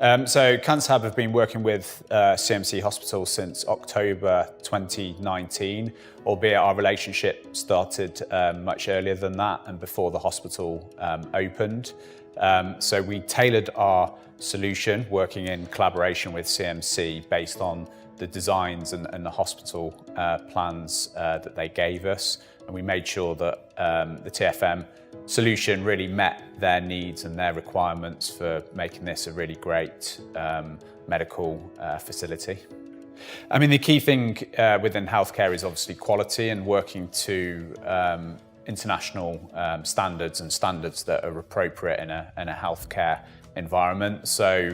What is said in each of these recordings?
So Khansaheb have been working with CMC Hospital since October 2019, albeit our relationship started much earlier than that and before the hospital opened. So we tailored our solution working in collaboration with CMC based on the designs and the hospital plans that they gave us. And we made sure that the TFM solution really met their needs and their requirements for making this a really great medical facility. I mean, the key thing within healthcare is obviously quality and working to international standards and standards that are appropriate in a healthcare environment. So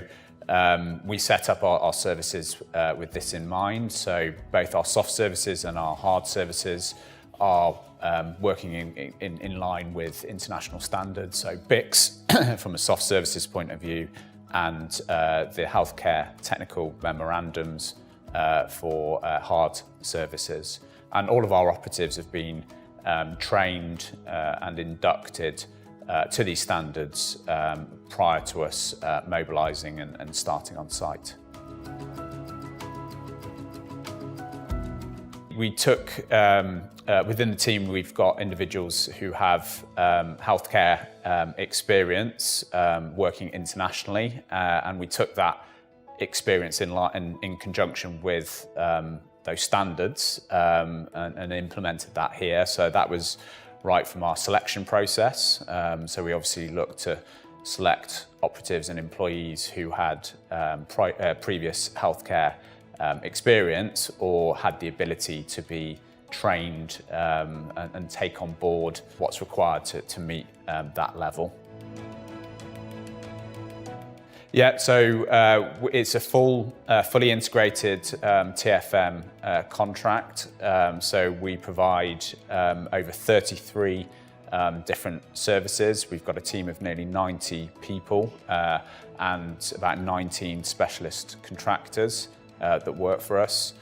we set up our services with this in mind. So both our soft services and our hard services are working in line with international standards. So BICS from a soft services point of view, and the healthcare technical memorandums for hard services. And all of our operatives have been trained and inducted to these standards prior to us mobilising and starting on site. We took, within the team, we've got individuals who have healthcare experience working internationally, and we took that experience in conjunction with those standards and implemented that here. So that was right from our selection process. So we obviously looked to select operatives and employees who had previous healthcare experience or had the ability to be trained and take on board what's required to meet that level. Yeah, so it's a fully integrated TFM contract. So we provide over 33 different services. We've got a team of nearly 90 people and about 19 specialist contractors that work for us.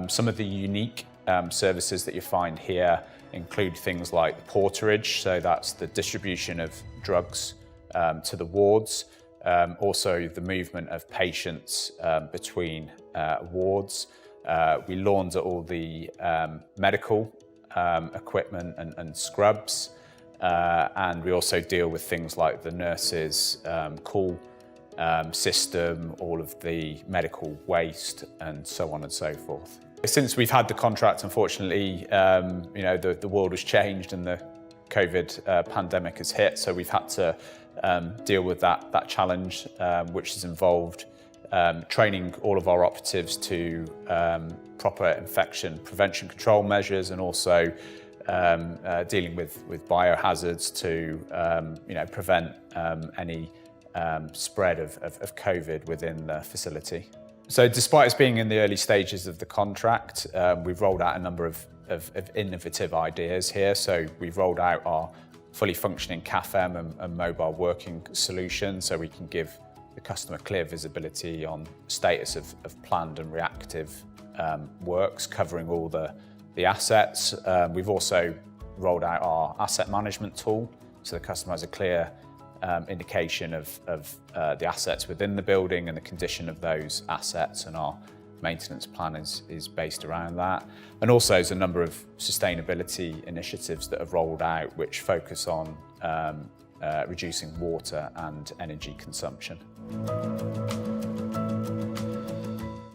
Some of the unique services that you find here include things like porterage, so that's the distribution of drugs to the wards. Also the movement of patients between wards. We launder all the medical equipment and scrubs, and we also deal with things like the nurses' call system, all of the medical waste, and so on and so forth. Since we've had the contract, unfortunately, the world has changed and the COVID pandemic has hit, so we've had to deal with that challenge, which has involved training all of our operatives to proper infection prevention control measures, and also dealing with biohazards to prevent any spread of COVID within the facility. So despite us being in the early stages of the contract, we've rolled out a number of innovative ideas here. So we've rolled out our fully functioning CAFM and mobile working solution, so we can give the customer clear visibility on status of planned and reactive works, covering all the assets. We've also rolled out our asset management tool, so the customer has a clear indication of the assets within the building and the condition of those assets, and our maintenance plan is based around that. And also there's a number of sustainability initiatives that have rolled out which focus on reducing water and energy consumption.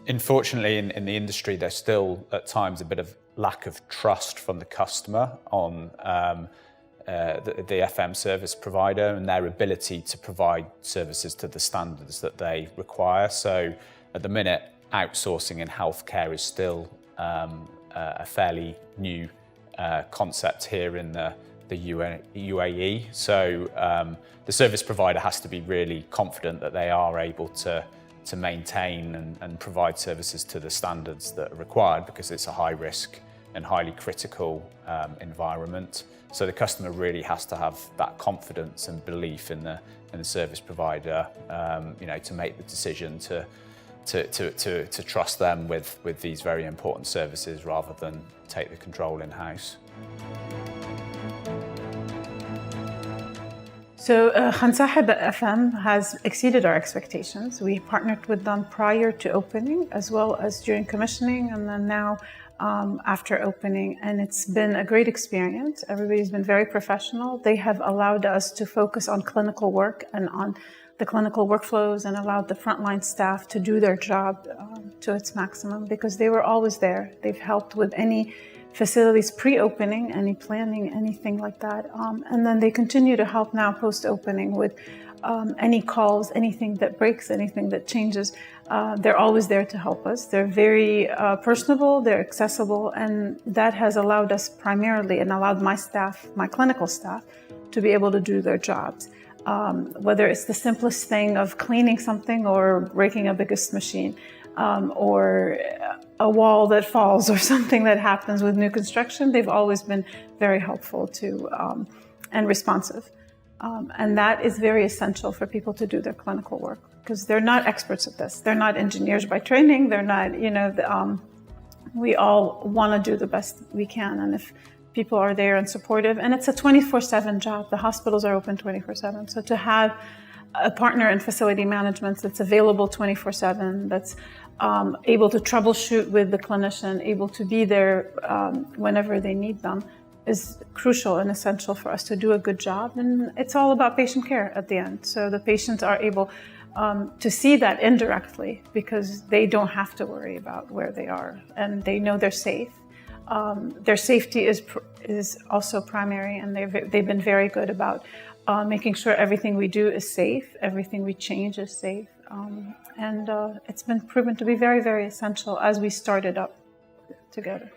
Unfortunately, in the industry, there's still at times a bit of lack of trust from the customer on the FM service provider and their ability to provide services to the standards that they require. So at the minute, outsourcing in healthcare is still a fairly new concept here in the UAE. So the service provider has to be really confident that they are able to maintain and provide services to the standards that are required, because it's a high risk and highly critical environment. So the customer really has to have that confidence and belief in the service provider, to make the decision to trust them with these very important services rather than take the control in-house. So Khansaheb FM has exceeded our expectations. We partnered with them prior to opening, as well as during commissioning, and then now after opening. And it's been a great experience. Everybody's been very professional. They have allowed us to focus on clinical work and on the clinical workflows, and allowed the frontline staff to do their job to its maximum, because they were always there. They've helped with any facilities pre-opening, any planning, anything like that. And then they continue to help now post-opening with any calls, anything that breaks, anything that changes. They're always there to help us. They're very personable, they're accessible, and that has allowed us primarily, and allowed my staff, my clinical staff, to be able to do their jobs. Whether it's the simplest thing of cleaning something or breaking a biggest machine, or a wall that falls or something that happens with new construction, they've always been very helpful to and responsive. And that is very essential for people to do their clinical work, because they're not experts at this. They're not engineers by training. They're not, we all want to do the best we can. And if people are there and supportive, and it's a 24/7 job. The hospitals are open 24/7. So to have a partner in facility management that's available 24/7, that's able to troubleshoot with the clinician, able to be there whenever they need them, is crucial and essential for us to do a good job. And it's all about patient care at the end. So the patients are able to see that indirectly, because they don't have to worry about where they are, and they know they're safe. Their safety is also primary, and they've been very good about making sure everything we do is safe, everything we change is safe. And it's been proven to be very, very essential as we started up together.